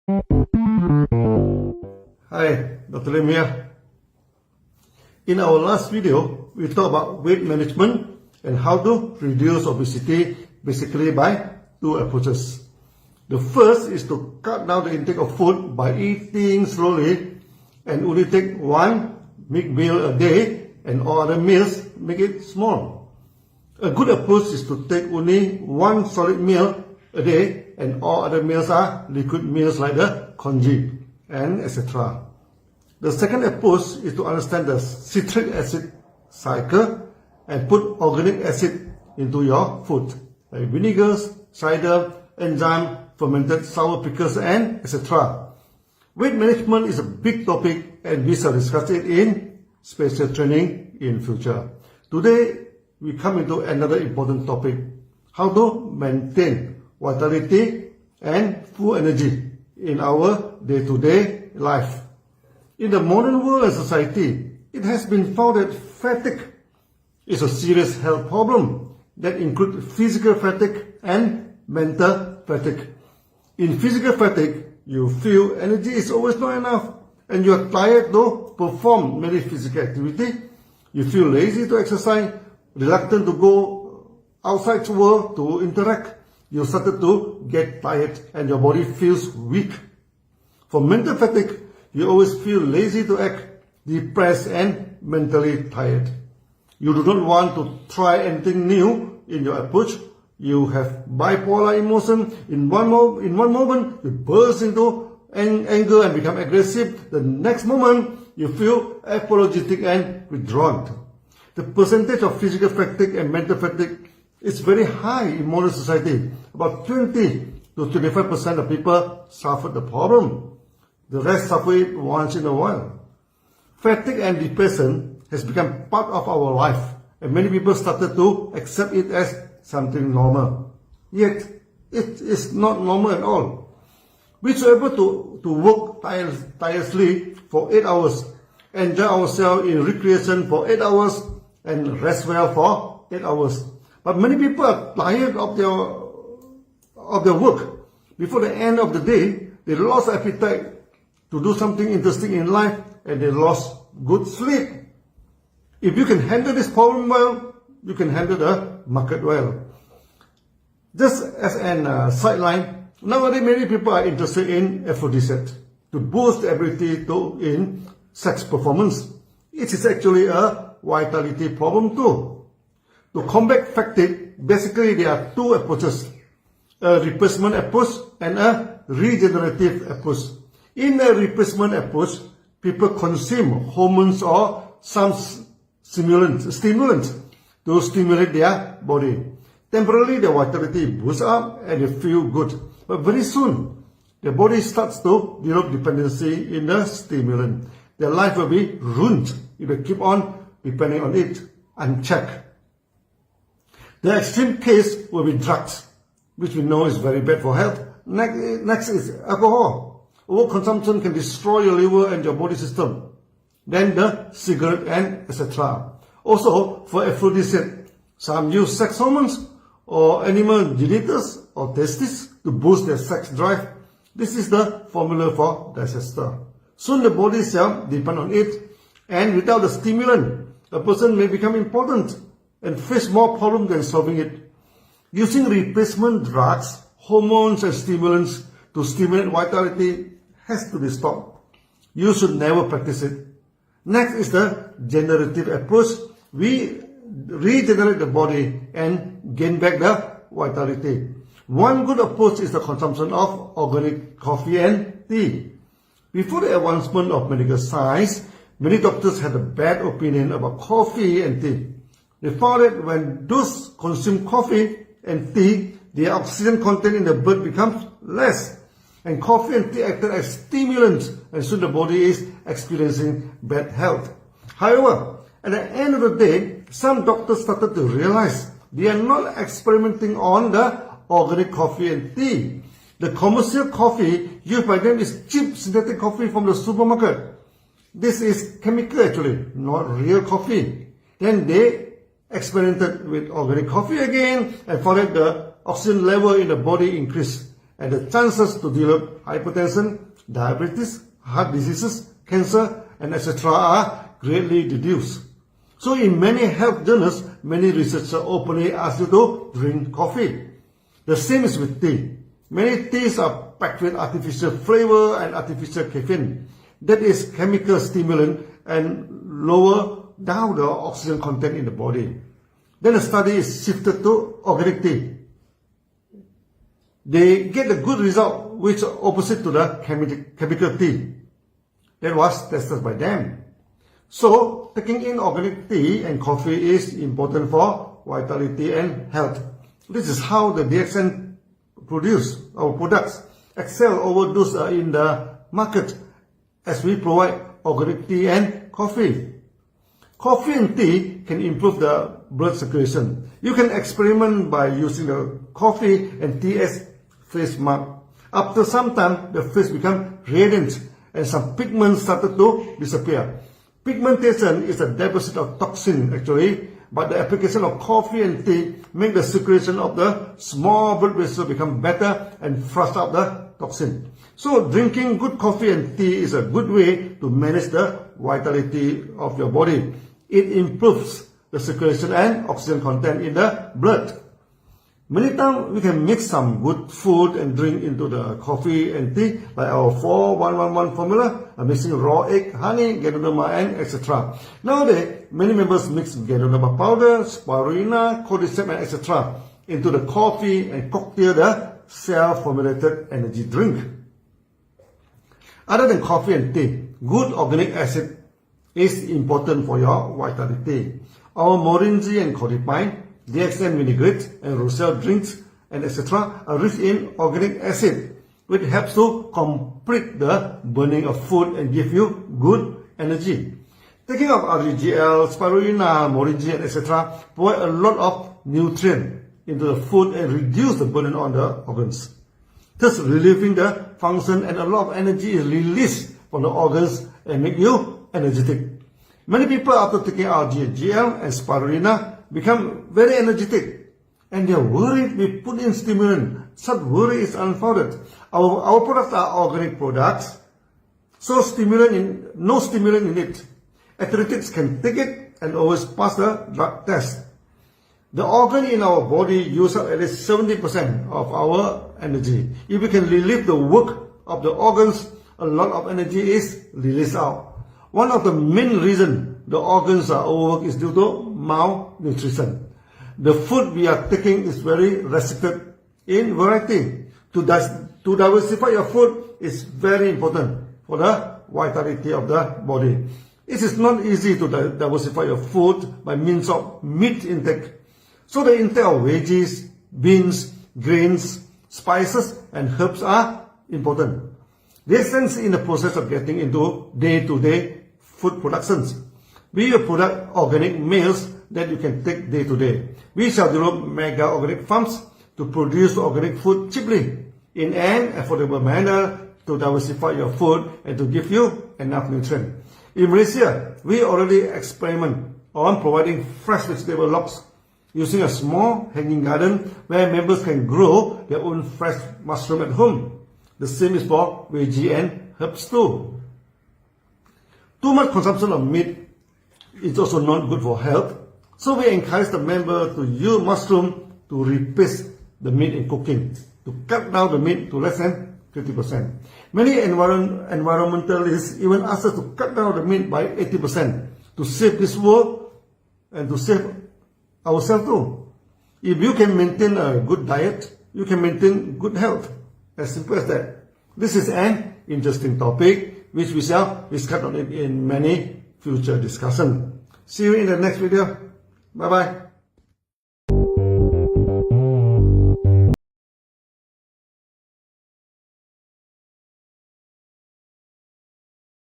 Hi, Dr. Lim here. In our last video, we talked about weight management and how to reduce obesity basically by two approaches. The first is to cut down the intake of food by eating slowly and only take one big meal a day, and all other meals make it small. A good approach is to take only one solid meal a day and all other meals are liquid meals like the congee and etc. The second approach is to understand the citric acid cycle and put organic acid into your food, like vinegars, cider, enzyme, fermented sour pickles, and etc. Weight management is a big topic and we shall discuss it in special training in future. Today, we come into another important topic, how to maintain vitality and full energy in our day-to-day life. In the modern world and society, it has been found that fatigue is a serious health problem that includes physical fatigue and mental fatigue. In physical fatigue, you feel energy is always not enough and you are tired to perform many physical activity. You feel lazy to exercise, reluctant to go outside to work, to interact. You started to get tired and your body feels weak. For mental fatigue, you always feel lazy to act, depressed and mentally tired. You do not want to try anything new in your approach. You have bipolar emotion. In one moment, you burst into anger and become aggressive. The next moment, you feel apologetic and withdrawn. The percentage of physical fatigue and mental fatigue is very high in modern society. About 20 to 25% of people suffer the problem. The rest suffer it once in a while. Fatigue and depression has become part of our life, and many people started to accept it as something normal. Yet, it is not normal at all. We should be able to work tirelessly for 8 hours, enjoy ourselves in recreation for 8 hours, and rest well for 8 hours. But many people are tired of their work. Before the end of the day, they lost appetite to do something interesting in life and they lost good sleep. If you can handle this problem well, you can handle the market well. Just as an sideline, nowadays many people are interested in aphrodisiac to boost the ability in sex performance. It is actually a vitality problem too. To combat fatigue, basically there are two approaches, a replacement approach and a regenerative approach. In a replacement approach, people consume hormones or some stimulants to stimulate their body. Temporarily, their vitality boosts up and they feel good. But very soon, their body starts to develop dependency in the stimulant. Their life will be ruined if they keep on depending on it unchecked. The extreme case will be drugs, which we know is very bad for health. Next is alcohol. Overconsumption can destroy your liver and your body system. Then the cigarette and etc. Also, for aphrodisiac, some use sex hormones or animal genitals or testes to boost their sex drive. This is the formula for disaster. Soon the body cell depend on it, and without the stimulant, a person may become impotent and face more problem than solving it. Using replacement drugs, hormones and stimulants to stimulate vitality has to be stopped. You should never practice it. Next is the generative approach. We regenerate the body and gain back the vitality. One good approach is the consumption of organic coffee and tea. Before the advancement of medical science, many doctors had a bad opinion about coffee and tea. They found that when those consume coffee and tea, the oxygen content in the blood becomes less. And coffee and tea acted as stimulants, and soon the body is experiencing bad health. However, at the end of the day, some doctors started to realize they are not experimenting on the organic coffee and tea. The commercial coffee used by them is cheap synthetic coffee from the supermarket. This is chemical actually, not real coffee. Then they experimented with organic coffee again and found that the oxygen level in the body increased. and the chances to develop hypertension, diabetes, heart diseases, cancer, and etc. are greatly reduced. So in many health journals, many researchers openly ask you to drink coffee. The same is with tea. Many teas are packed with artificial flavor and artificial caffeine. That is chemical stimulant and lower down the oxygen content in the body. Then a study is shifted to organic tea. They get a good result which is opposite to the chemical tea. That was tested by them. So, taking in organic tea and coffee is important for vitality and health. This is how the DXN produce our products excel over those in the market as we provide organic tea and coffee. Coffee and tea can improve the blood circulation. You can experiment by using the coffee and tea as face mask. After some time, the face becomes radiant and some pigments started to disappear. Pigmentation is a deposit of toxin actually, but the application of coffee and tea make the circulation of the small blood vessels become better and flush out the toxin. So drinking good coffee and tea is a good way to manage the vitality of your body. It improves the circulation and oxygen content in the blood. Many times we can mix some good food and drink into the coffee and tea, like our 4-1-1-1 formula, mixing raw egg, honey, Ganoderma, and etc. Nowadays, many members mix Ganoderma powder, spirulina, cordyceps, and etc. into the coffee and cocktail the self-formulated energy drink. Other than coffee and tea, good organic acid is important for your vitality. Our moringa and codipine, DXN vinaigrette and roselle drinks and etc. are rich in organic acid, which helps to complete the burning of food and give you good energy. Taking of RGL, spirulina, moringa and etc. provide a lot of nutrients into the food and reduce the burden on the organs, thus relieving the function, and a lot of energy is released from the organs and make you energetic. Many people after taking RGL and spirulina become very energetic and they are worried we put in stimulant. Such worry is unfounded. Our products are organic products, so no stimulant in it. Athletes can take it and always pass the drug test. The organ in our body use up at least 70% of our energy. If we can relieve the work of the organs, a lot of energy is released out. One of the main reasons the organs are overworked is due to malnutrition. The food we are taking is very restricted in variety. To diversify your food is very important for the vitality of the body. It is not easy to diversify your food by means of meat intake. So the intake of veggies, beans, grains, spices and herbs are important. They sense in the process of getting into day-to-day food productions. We product organic meals that you can take day to day. We shall develop mega organic farms to produce organic food cheaply in an affordable manner to diversify your food and to give you enough nutrients. In Malaysia, we already experiment on providing fresh vegetable lots using a small hanging garden where members can grow their own fresh mushroom at home. The same is for veggie and herbs too. Too much consumption of meat is also not good for health, so we encourage the member to use mushroom to replace the meat in cooking, to cut down the meat to less than 50%. Many environmentalists even ask us to cut down the meat by 80% to save this world and to save ourselves too. If you can maintain a good diet, you can maintain good health. As simple as that. This is an interesting topic which we shall discuss on it in many future discussion. See you in the next video. Bye bye.